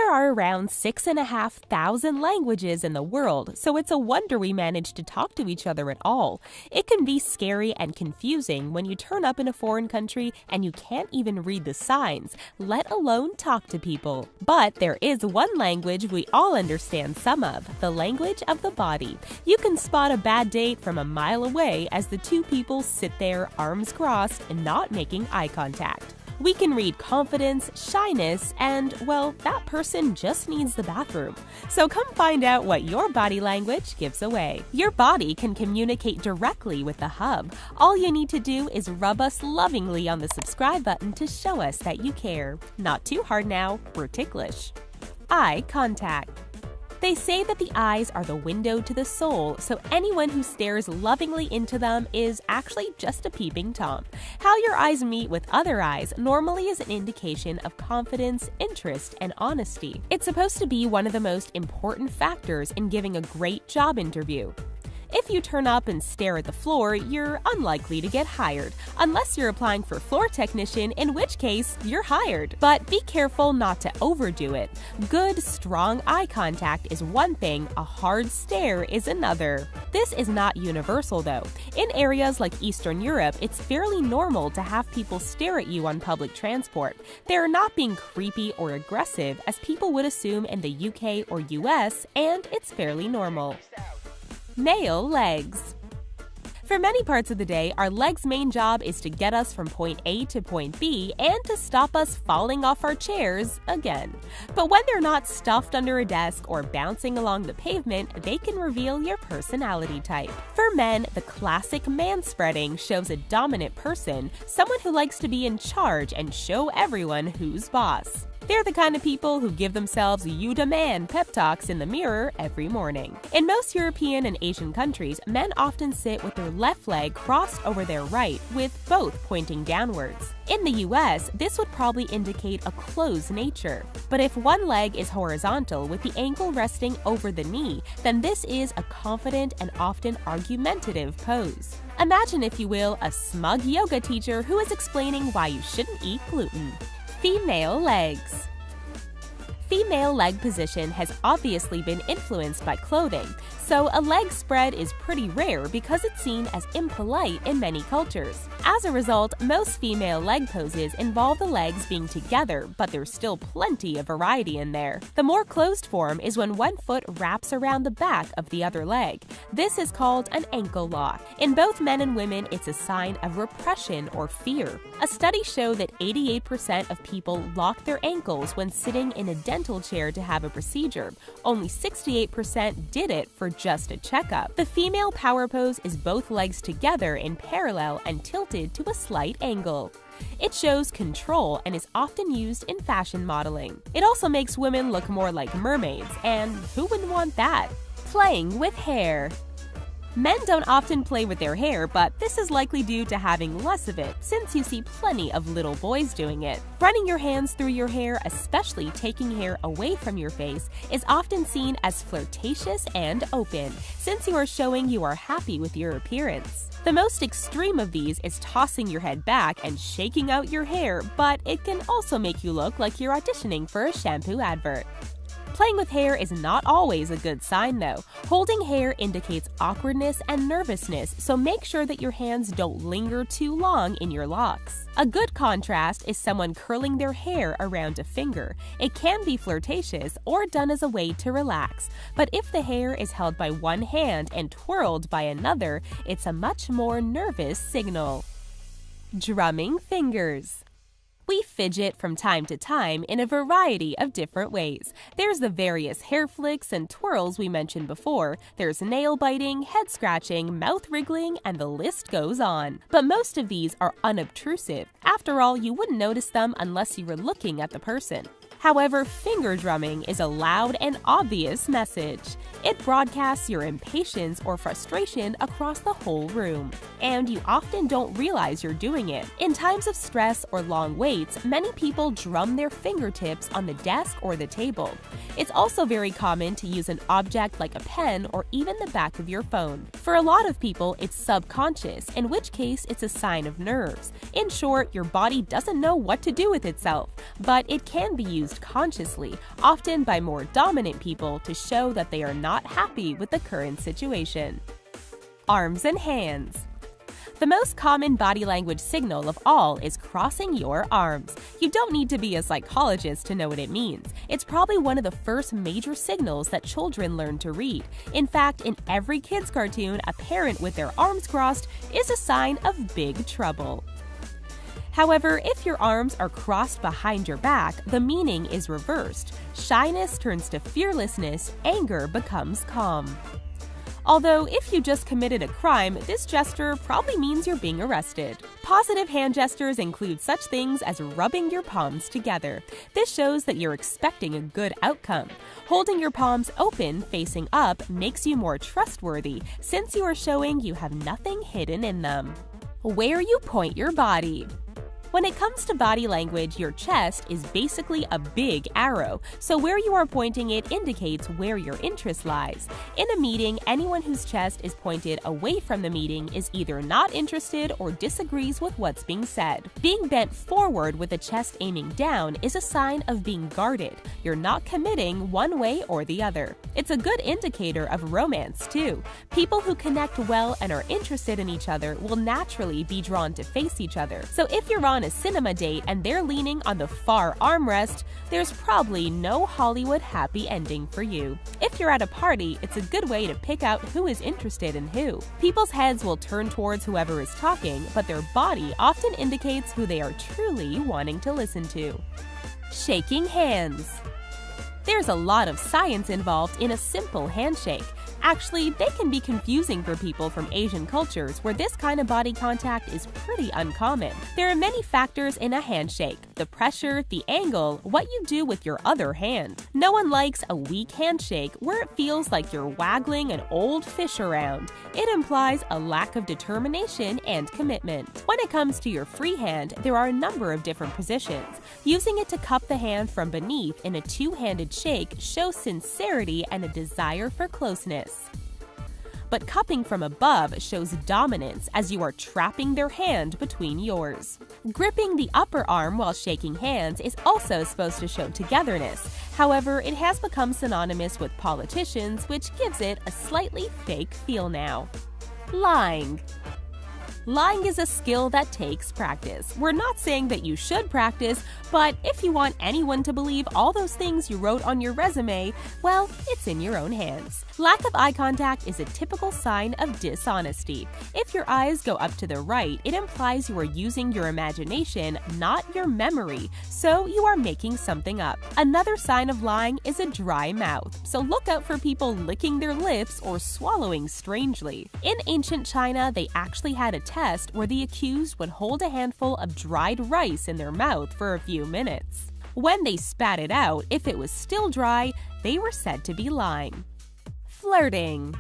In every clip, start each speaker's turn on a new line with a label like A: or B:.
A: There are around 6,500 languages in the world, so it's a wonder we manage to talk to each other at all. It can be scary and confusing when you turn up in a foreign country and you can't even read the signs, let alone talk to people. But there is one language we all understand some of, the language of the body. You can spot a bad date from a mile away as the two people sit there, arms crossed, and not making eye contact. We can read confidence, shyness, and, well, that person just needs the bathroom. So come find out what your body language gives away. Your body can communicate directly with the hub. All you need to do is rub us lovingly on the subscribe button to show us that you care. Not too hard now, we're ticklish. Eye contact. They say that the eyes are the window to the soul, so anyone who stares lovingly into them is actually just a peeping Tom. How your eyes meet with other eyes normally is an indication of confidence, interest, and honesty. It's supposed to be one of the most important factors in giving a great job interview. If you turn up and stare at the floor, you're unlikely to get hired, unless you're applying for floor technician, in which case you're hired. But be careful not to overdo it. Good, strong eye contact is one thing, a hard stare is another. This is not universal though. In areas like Eastern Europe, it's fairly normal to have people stare at you on public transport. They're not being creepy or aggressive as people would assume in the UK or US, and it's fairly normal. Nail legs. For many parts of the day, our legs' main job is to get us from point A to point B and to stop us falling off our chairs again. But when they're not stuffed under a desk or bouncing along the pavement, they can reveal your personality type. For men, the classic man-spreading shows a dominant person, someone who likes to be in charge and show everyone who's boss. They're the kind of people who give themselves "you da man" pep talks in the mirror every morning. In most European and Asian countries, men often sit with their left leg crossed over their right, with both pointing downwards. In the US, this would probably indicate a closed nature. But if one leg is horizontal with the ankle resting over the knee, then this is a confident and often argumentative pose. Imagine, if you will, a smug yoga teacher who is explaining why you shouldn't eat gluten. Female legs. Female leg position has obviously been influenced by clothing, so a leg spread is pretty rare because it's seen as impolite in many cultures. As a result, most female leg poses involve the legs being together, but there's still plenty of variety in there. The more closed form is when one foot wraps around the back of the other leg. This is called an ankle lock. In both men and women, it's a sign of repression or fear. A study showed that 88% of people lock their ankles when sitting in a dental chair to have a procedure. Only 68% did it for just a checkup. The female power pose is both legs together in parallel and tilted to a slight angle. It shows control and is often used in fashion modeling. It also makes women look more like mermaids, and who wouldn't want that? Playing with hair. Men don't often play with their hair, but this is likely due to having less of it, since you see plenty of little boys doing it. Running your hands through your hair, especially taking hair away from your face, is often seen as flirtatious and open, since you are showing you are happy with your appearance. The most extreme of these is tossing your head back and shaking out your hair, but it can also make you look like you're auditioning for a shampoo advert. Playing with hair is not always a good sign though. Holding hair indicates awkwardness and nervousness, so make sure that your hands don't linger too long in your locks. A good contrast is someone curling their hair around a finger. It can be flirtatious or done as a way to relax, but if the hair is held by one hand and twirled by another, it's a much more nervous signal. Drumming fingers. We fidget from time to time in a variety of different ways. There's the various hair flicks and twirls we mentioned before. There's nail biting, head scratching, mouth wriggling, and the list goes on. But most of these are unobtrusive. After all, you wouldn't notice them unless you were looking at the person. However, finger drumming is a loud and obvious message. It broadcasts your impatience or frustration across the whole room, and you often don't realize you're doing it. In times of stress or long waits, many people drum their fingertips on the desk or the table. It's also very common to use an object like a pen or even the back of your phone. For a lot of people, it's subconscious, in which case it's a sign of nerves. In short, your body doesn't know what to do with itself, but it can be used used consciously, often by more dominant people, to show that they are not happy with the current situation. Arms and hands. The most common body language signal of all is crossing your arms. You don't need to be a psychologist to know what it means. It's probably one of the first major signals that children learn to read. In fact, in every kid's cartoon, a parent with their arms crossed is a sign of big trouble. However, if your arms are crossed behind your back, the meaning is reversed. Shyness turns to fearlessness, anger becomes calm. Although, if you just committed a crime, this gesture probably means you're being arrested. Positive hand gestures include such things as rubbing your palms together. This shows that you're expecting a good outcome. Holding your palms open, facing up, makes you more trustworthy, since you are showing you have nothing hidden in them. Where you point your body. When it comes to body language, your chest is basically a big arrow, so where you are pointing it indicates where your interest lies. In a meeting, anyone whose chest is pointed away from the meeting is either not interested or disagrees with what's being said. Being bent forward with the chest aiming down is a sign of being guarded. You're not committing one way or the other. It's a good indicator of romance, too. People who connect well and are interested in each other will naturally be drawn to face each other. So if you're on a cinema date and they're leaning on the far armrest, there's probably no Hollywood happy ending for you. If you're at a party, it's a good way to pick out who is interested in who. People's heads will turn towards whoever is talking, but their body often indicates who they are truly wanting to listen to. Shaking hands. There's a lot of science involved in a simple handshake. Actually, they can be confusing for people from Asian cultures where this kind of body contact is pretty uncommon. There are many factors in a handshake: the pressure, the angle, what you do with your other hand. No one likes a weak handshake where it feels like you're waggling an old fish around. It implies a lack of determination and commitment. When it comes to your free hand, there are a number of different positions. Using it to cup the hand from beneath in a two-handed shake shows sincerity and a desire for closeness. But cupping from above shows dominance, as you are trapping their hand between yours. Gripping the upper arm while shaking hands is also supposed to show togetherness. However, it has become synonymous with politicians, which gives it a slightly fake feel now. Lying. Lying is a skill that takes practice. We're not saying that you should practice, but if you want anyone to believe all those things you wrote on your resume, well, it's in your own hands. Lack of eye contact is a typical sign of dishonesty. If your eyes go up to the right, it implies you are using your imagination, not your memory, so you are making something up. Another sign of lying is a dry mouth, so look out for people licking their lips or swallowing strangely. In ancient China, they actually had a test where the accused would hold a handful of dried rice in their mouth for a few minutes. When they spat it out, if it was still dry, they were said to be lying. Flirting.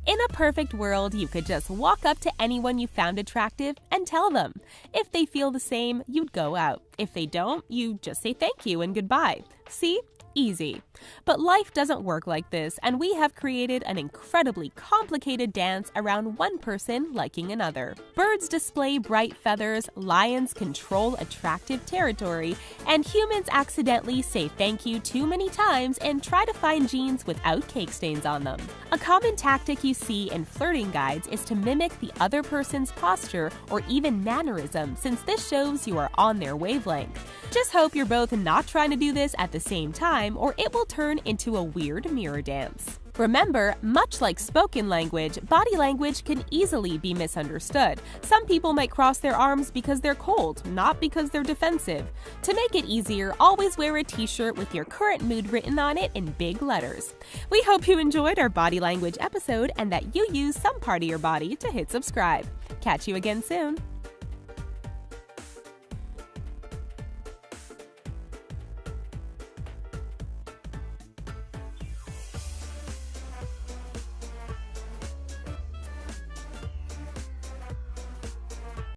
A: In a perfect world, you could just walk up to anyone you found attractive and tell them. If they feel the same, you'd go out. If they don't, you just say thank you and goodbye. See? Easy. But life doesn't work like this, and we have created an incredibly complicated dance around one person liking another. Birds display bright feathers, lions control attractive territory, and humans accidentally say thank you too many times and try to find jeans without cake stains on them. A common tactic you see in flirting guides is to mimic the other person's posture or even mannerism, since this shows you are on their wavelength. Just hope you're both not trying to do this at the same time, or it will turn into a weird mirror dance. Remember, much like spoken language, body language can easily be misunderstood. Some people might cross their arms because they're cold, not because they're defensive. To make it easier, always wear a t-shirt with your current mood written on it in big letters. We hope you enjoyed our body language episode and that you use some part of your body to hit subscribe. Catch you again soon.